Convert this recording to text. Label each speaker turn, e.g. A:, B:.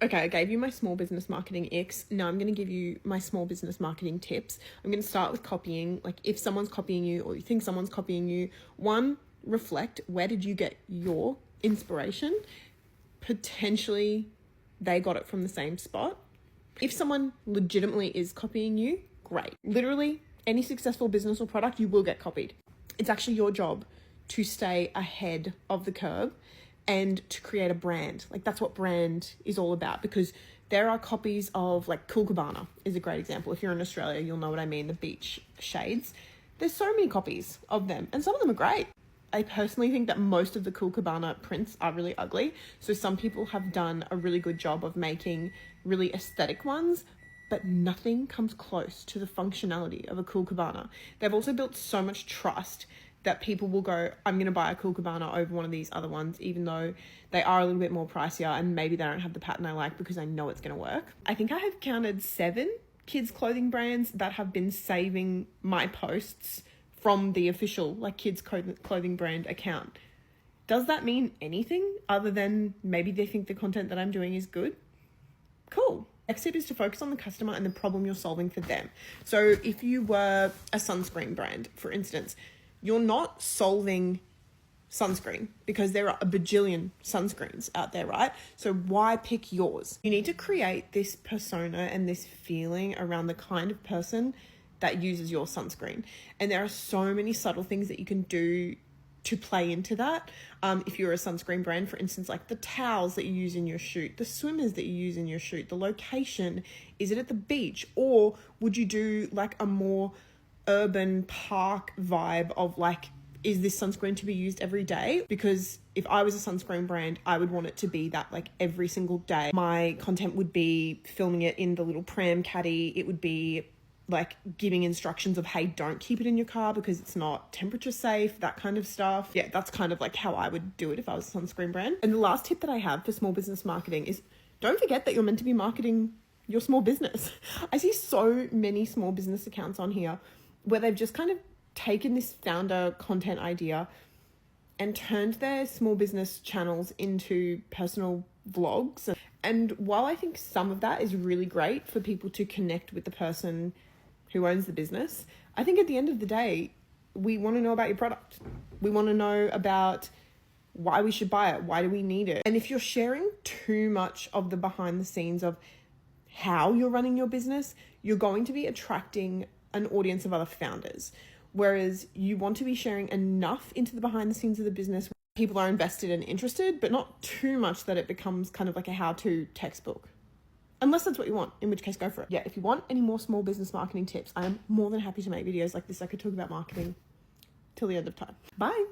A: Okay, I gave you my small business marketing icks. Now I'm going to give you my small business marketing tips. I'm going to start with copying. Like if someone's copying you or you think someone's copying you, one, reflect, where did you get your inspiration? Potentially they got it from the same spot. If someone legitimately is copying you, great. Literally any successful business or product, you will get copied. It's actually your job to stay ahead of the curve and to create a brand. Like that's what brand is all about, because there are copies of, like, Cool Cabana is a great example. If you're in Australia, you'll know what I mean, the beach shades. There's so many copies of them and some of them are great. I personally think that most of the Cool Cabana prints are really ugly. So some people have done a really good job of making really aesthetic ones, but nothing comes close to the functionality of a Cool Cabana. They've also built so much trust that people will go, I'm going to buy a Cool Cabana over one of these other ones, even though they are a little bit more pricier and maybe they don't have the pattern I like, because I know it's going to work. I think I have counted 7 kids clothing brands that have been saving my posts from the official, like, kids clothing brand account. Does that mean anything other than maybe they think the content that I'm doing is good? Cool. Next tip is to focus on the customer and the problem you're solving for them. So if you were a sunscreen brand, for instance, you're not solving sunscreen because there are a bajillion sunscreens out there, right? So why pick yours? You need to create this persona and this feeling around the kind of person that uses your sunscreen. And there are so many subtle things that you can do to play into that. If you're a sunscreen brand, for instance, like the towels that you use in your shoot, the swimmers that you use in your shoot, the location, is it at the beach? Or would you do like a more urban park vibe of, like, is this sunscreen to be used every day? Because if I was a sunscreen brand, I would want it to be that, like, every single day. My content would be filming it in the little pram caddy. It would be like giving instructions of, hey, don't keep it in your car because it's not temperature safe, that kind of stuff. Yeah, that's kind of like how I would do it if I was a sunscreen brand. And the last tip that I have for small business marketing is, don't forget that you're meant to be marketing your small business. I see so many small business accounts on here where they've just kind of taken this founder content idea and turned their small business channels into personal vlogs. And while I think some of that is really great for people to connect with the person who owns the business, I think at the end of the day, we want to know about your product. We want to know about why we should buy it. Why do we need it? And if you're sharing too much of the behind the scenes of how you're running your business, you're going to be attracting an audience of other founders. Whereas you want to be sharing enough into the behind the scenes of the business where people are invested and interested, but not too much that it becomes kind of like a how-to textbook. Unless that's what you want, in which case go for it. Yeah, if you want any more small business marketing tips, I am more than happy to make videos like this. I could talk about marketing till the end of time. Bye.